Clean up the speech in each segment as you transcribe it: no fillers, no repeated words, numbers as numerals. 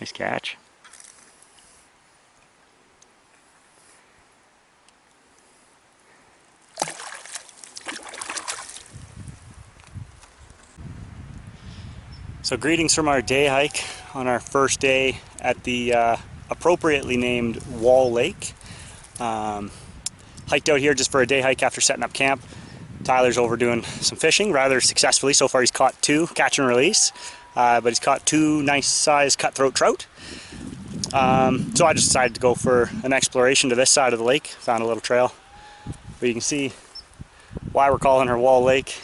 Nice catch. So greetings from our day hike on our first day at the appropriately named Wall Lake. Hiked out here just for a day hike after setting up camp. Tyler's over doing some fishing rather successfully. So far he's caught 2 catch and release, but he's caught 2 nice sized cutthroat trout. So I just decided to go for an exploration to this side of the lake. Found a little trail, but you can see why we're calling her Wall Lake.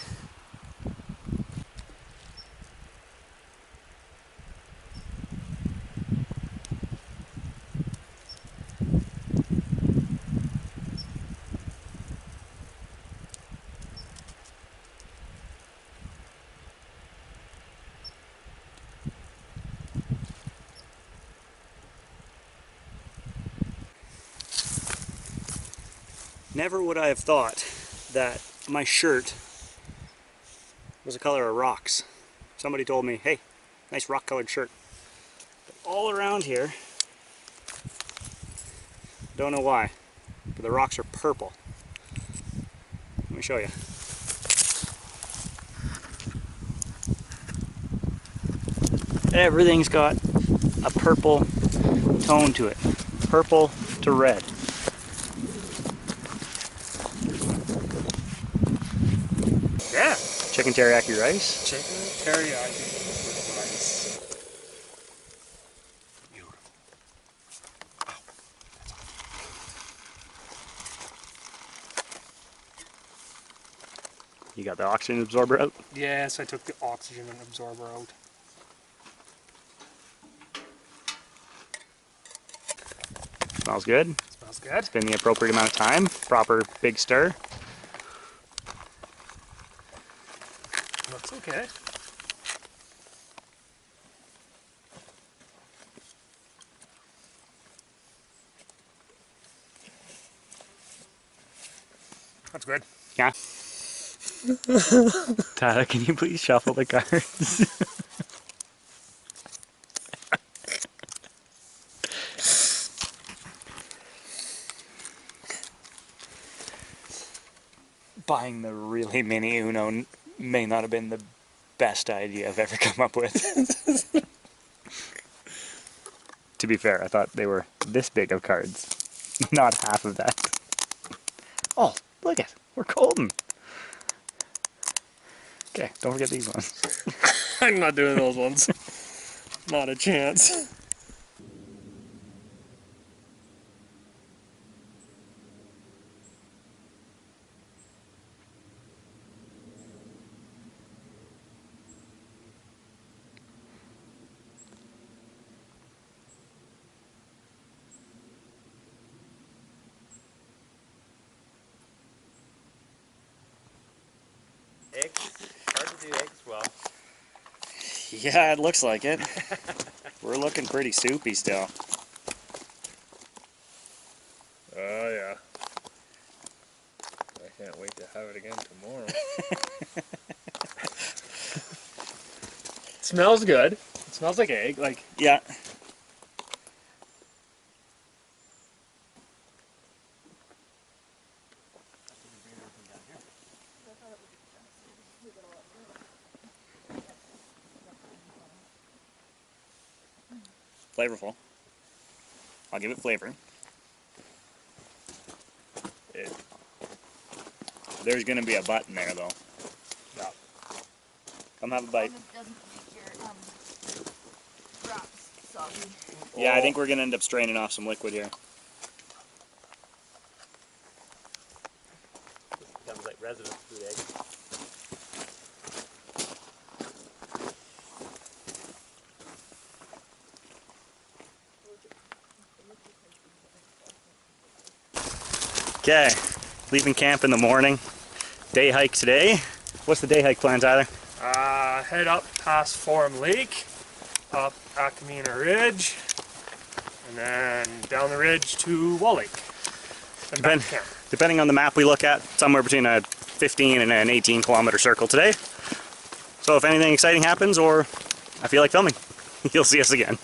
Never would I have thought that my shirt was the color of rocks. Somebody told me, hey, nice rock colored shirt. But all around here, don't know why, but the rocks are purple. Let me show you. Everything's got a purple tone to it. Purple to red. Yeah. Chicken teriyaki rice. Chicken teriyaki with rice. Beautiful. Ow. You got the oxygen absorber out? Yes, I took the oxygen absorber out. Smells good. Smells good. It's been the appropriate amount of time. Proper big stir. Looks okay. That's good. Yeah. Tyler, can you please shuffle the cards? Buying the really mini Uno may not have been the best idea I've ever come up with. To be fair, I thought they were this big of cards, not half of that. Oh, look it, we're golden. Okay, don't forget these ones. I'm not doing those ones. Not a chance. Eggs? Hard to do eggs well. Yeah, it looks like it. We're looking pretty soupy still. Oh yeah. I can't wait to have it again tomorrow. It smells good. It smells like egg. Like, Yeah. Flavorful. I'll give it flavor. There's gonna be a butt in there though. yeah. Come have a bite. Doesn't make your wraps soggy. Yeah, I think we're gonna end up straining off some liquid here. This becomes like resident food egg. Okay, leaving camp in the morning. Day hike today. What's the day hike plan, Tyler? Head up past Forum Lake, up Akamina Ridge, and then down the ridge to Wall Lake. And back to camp. Depending on the map we look at, somewhere between a 15 and an 18 kilometer circle today. So if anything exciting happens or I feel like filming, you'll see us again.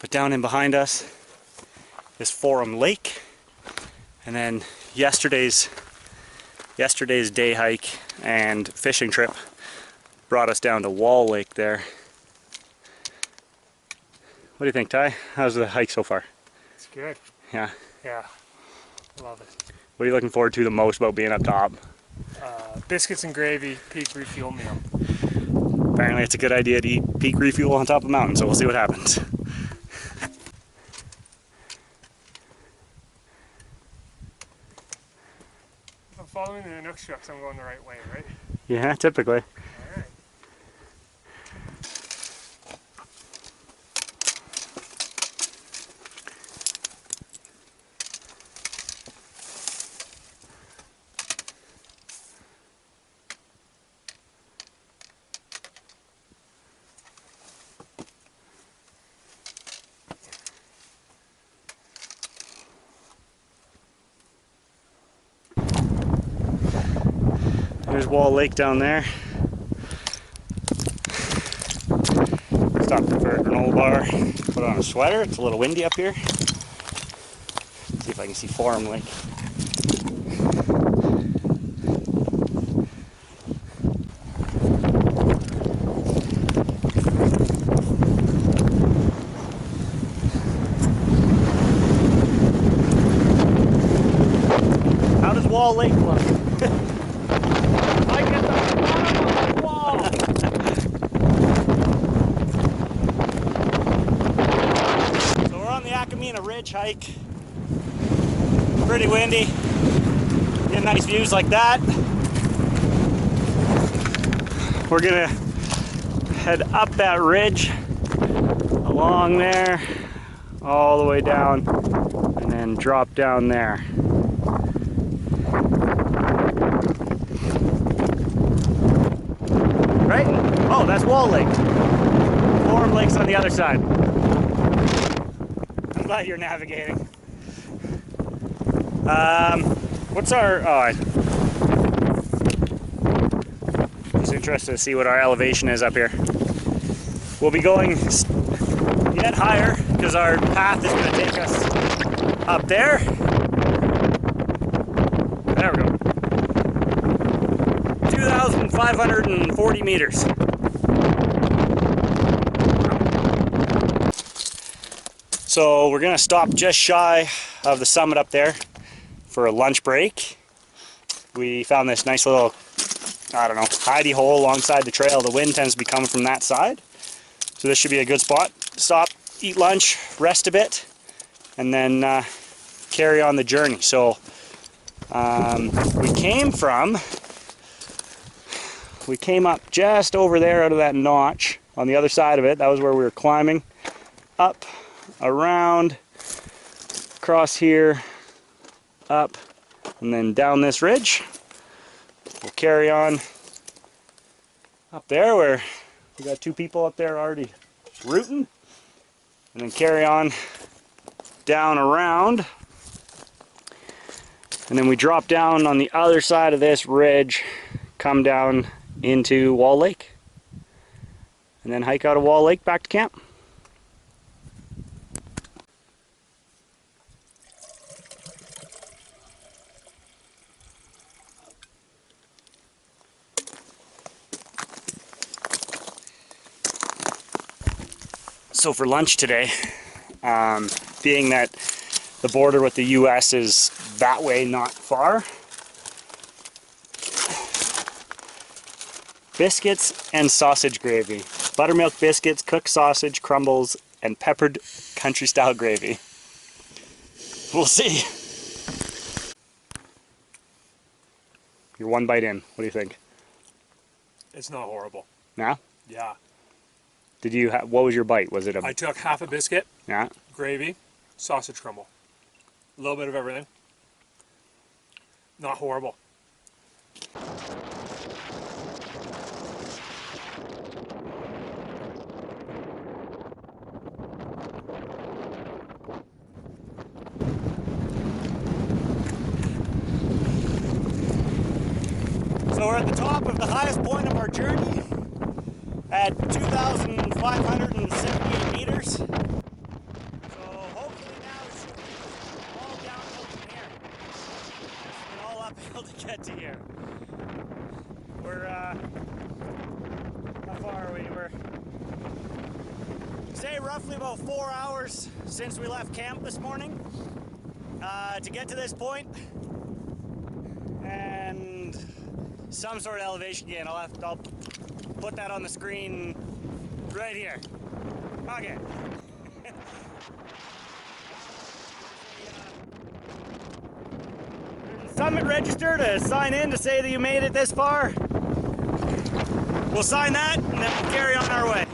But down in behind us is Forum Lake, and then yesterday's day hike and fishing trip brought us down to Wall Lake there. What do you think, Ty? How's the hike so far? It's good. Yeah. Yeah. Love it. What are you looking forward to the most about being up top? Biscuits and gravy, peak refuel meal. Apparently it's a good idea to eat peak refuel on top of a mountain, so we'll see what happens. If I'm following the instructions, I'm going the right way, right? Yeah, typically. Alright. There's Wall Lake down there. Stopped for a granola bar. Put on a sweater. It's a little windy up here. See if I can see Forum Lake. How does Wall Lake look? I get the bottom of the wall! So we're on the Akamina Ridge hike. Pretty windy. Get nice views like that. We're gonna head up that ridge, along there, all the way down, and then drop down there. Right? Oh, that's Wall Lake. Forum Lake's on the other side. I'm glad you're navigating. What's our... Oh, I'm just interested to see what our elevation is up here. We'll be going yet higher because our path is going to take us up there. There we go. 2,540 meters. So we're gonna stop just shy of the summit up there for a lunch break. We found this nice little, I don't know, hidey hole alongside the trail. The wind tends to be coming from that side. So this should be a good spot. Stop, eat lunch, rest a bit, and then carry on the journey. So we came up just over there out of that notch on the other side of it. That was where we were climbing. Up, around, across here, up, and then down this ridge. We'll carry on up there where we got two people up there already rooting. And then carry on down around. And then we drop down on the other side of this ridge, come down into Wall Lake, and then hike out of Wall Lake back to camp. So for lunch today, being that the border with the US is that way, not far, biscuits and sausage gravy. Buttermilk biscuits, cooked sausage, crumbles, and peppered country-style gravy. We'll see. You're one bite in. What do you think? It's not horrible. Yeah? Yeah. Did you what was your bite? Was it a... I took half a biscuit, Yeah? gravy, sausage crumble. A little bit of everything. Not horrible. So we're at the top of the highest point of our journey at 2,578 meters. to get to here. We're, how far are we? We're, say roughly about 4 hours since we left camp this morning to get to this point. And some sort of elevation gain. I'll put that on the screen right here. Okay. Summit register to sign in to say that you made it this far. We'll sign that and then we'll carry on our way.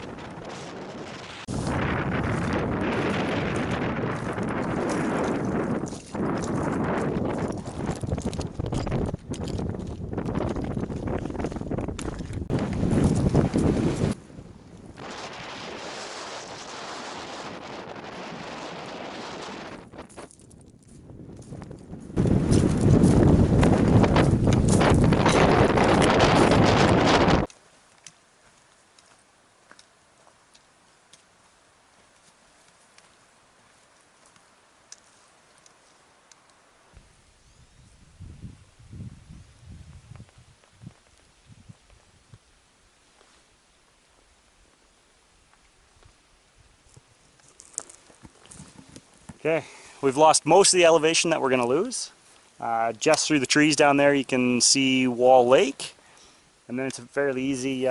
Okay, we've lost most of the elevation that we're going to lose. Just through the trees down there you can see Wall Lake, and then it's a fairly easy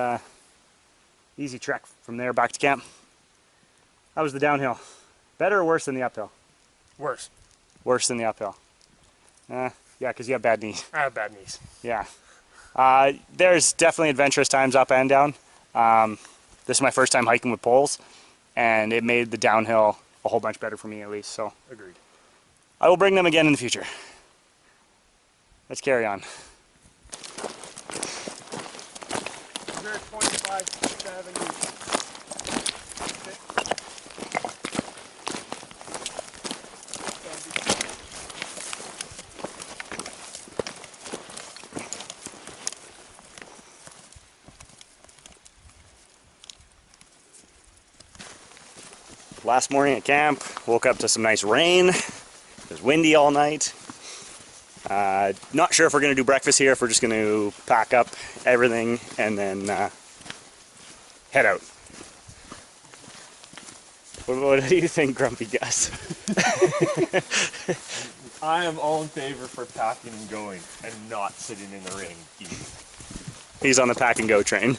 easy trek from there back to camp. How was the downhill? Better or worse than the uphill? Worse. Worse than the uphill. Yeah, because you have bad knees. I have bad knees. Yeah. There's definitely adventurous times up and down. This is my first time hiking with poles, and it made the downhill a whole bunch better for me at least. So Agreed. I will bring them again in the future. Let's carry on. We're 25, 70. Last morning at camp, woke up to some nice rain. It was windy all night. Not sure if we're going to do breakfast here, if we're just going to pack up everything and then head out. What do you think, Grumpy Gus? I am all in favor for packing and going and not sitting in the rain. He's on the pack and go train.